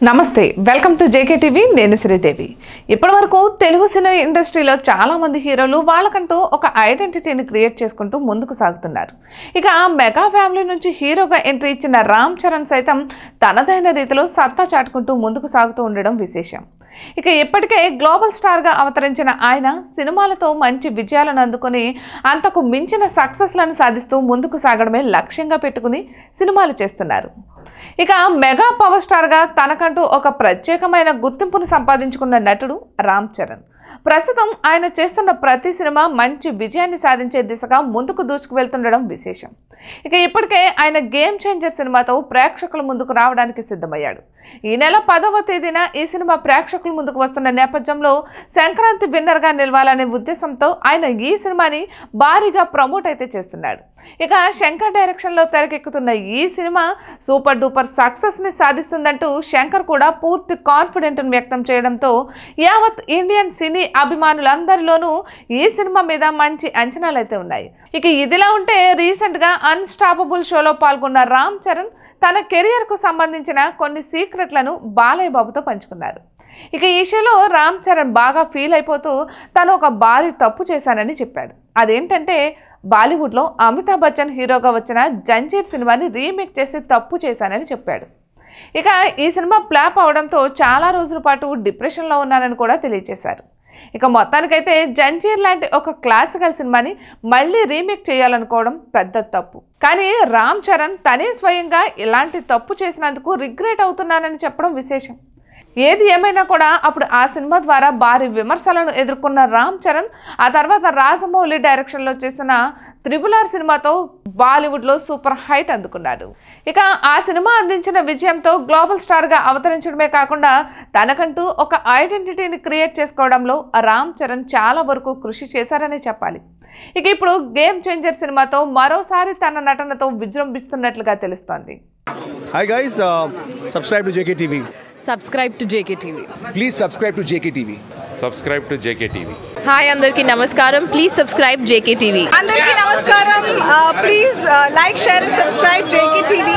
నమస్తే welcome to JK TV నేను శ్రీదేవి ఇప్పటివరకు తెలుగు సినిమా ఇండస్ట్రీలో చాలా మంది హీరోలు వాళ్ళకంటూ ఒక ఐడెంటిటీని క్రియేట్ చేసుకుంటూ ముందుకు సాగుతున్నారు. ఇక మెగా ఫ్యామిలీ నుంచి హీరోగా ఎంట్రీ ఇచ్చిన రామ్ చరణ్ సైతం తనదైన రీతిలో సత్తా చాటుకుంటూ ముందుకు సాగుతూ ఉండడం విశేషం. ఇక ఇప్పటికే గ్లోబల్ స్టార్గా అవతరించిన ఆయన సినిమాలతో మంచి విజయాలను అందుకొని అంతకు మించిన సక్సెస్లను సాధిస్తూ ముందుకు సాగడమే లక్ష్యంగా పెట్టుకుని సినిమాలు చేస్తున్నారు. ఇక మెగా పవర్ స్టార్గా తనకంటూ ఒక ప్రత్యేకమైన గుర్తింపును సంపాదించుకున్న నటుడు రామ్ చరణ్. ప్రస్తుతం ఆయన చేస్తున్న ప్రతి సినిమా మంచి విజయాన్ని సాధించే దిశగా ముందుకు దూసుకు వెళ్తుండడం విశేషం. ఇక ఇప్పటికే ఆయన గేమ్ చేంజర్ సినిమాతో ప్రేక్షకుల ముందుకు రావడానికి సిద్ధమయ్యాడు. ఈ నెల 10వ తేదీన ఈ సినిమా ప్రేక్షకుల ముందుకు వస్తున్న నేపథ్యంలో సంక్రాంతి విన్నర్గా నిలవాలనే ఉద్దేశంతో ఆయన ఈ సినిమాని భారీగా ప్రమోట్ అయితే చేస్తున్నాడు. ఇక శంకర్ డైరెక్షన్లో తెరకెక్కుతున్న ఈ సినిమా సూపర్ డూపర్ సక్సెస్ని సాధిస్తుందంటూ శంకర్ కూడా పూర్తి కాన్ఫిడెంట్ను వ్యక్తం చేయడంతో యావత్ ఇండియన్ సినీ అభిమానులందరిలోనూ ఈ సినిమా మీద మంచి అంచనాలు అయితే ఉన్నాయి. ఇక ఇదిలా ఉంటే రీసెంట్గా అన్స్టాపబుల్ షోలో పాల్గొన్న రామ్ చరణ్ తన కెరియర్కు సంబంధించిన కొన్ని సీక్రెట్లను బాలయ్య బాబుతో పంచుకున్నారు. ఇక ఈ షోలో రామ్ చరణ్ బాగా ఫీల్ అయిపోతూ తను ఒక భారీ తప్పు చేశానని చెప్పాడు. అదేంటంటే బాలీవుడ్లో అమితాబ్ బచ్చన్ హీరోగా వచ్చిన జంజీర్ సినిమాని రీమేక్ చేసి తప్పు చేశానని చెప్పాడు. ఇక ఈ సినిమా ఫ్లాప్ అవడంతో చాలా రోజుల పాటు డిప్రెషన్లో ఉన్నానని కూడా తెలియజేశారు. ఇక మొత్తానికైతే జంజీర్ లాంటి ఒక క్లాసికల్ సినిమాని మళ్ళీ రీమేక్ చేయాలనుకోవడం పెద్ద తప్పు. కానీ రామ్ చరణ్ తనే స్వయంగా ఇలాంటి తప్పు చేసినందుకు రిగ్రెట్ అవుతున్నానని చెప్పడం విశేషం. ఏది ఏమైనా కూడా అప్పుడు ఆ సినిమా ద్వారా భారీ విమర్శలను ఎదుర్కొన్న రామ్ చరణ్ ఆ తర్వాత రాజమౌళి డైరెక్షన్లో చేసిన త్రిబుల్ సినిమాతో బాలీవుడ్లో సూపర్ హైట్ అందుకున్నాడు. ఇక ఆ సినిమా అందించిన విజయంతో గ్లోబల్ స్టార్గా అవతరించడమే కాకుండా తనకంటూ ఒక ఐడెంటిటీని క్రియేట్ చేసుకోవడంలో రామ్ చరణ్ చాలా వరకు కృషి చేశారనే చెప్పాలి. ఇక ఇప్పుడు గేమ్ చేంజర్ సినిమాతో మరోసారి తన నటనతో విజృంభిస్తున్నట్లుగా తెలుస్తోంది. Hi guys, subscribe to JKTV. Subscribe to JKTV. Please subscribe to JKTV. Subscribe to JKTV. Hi, Andarki Namaskaram. Please subscribe JKTV. Andarki Namaskaram. Please like, share and subscribe JKTV.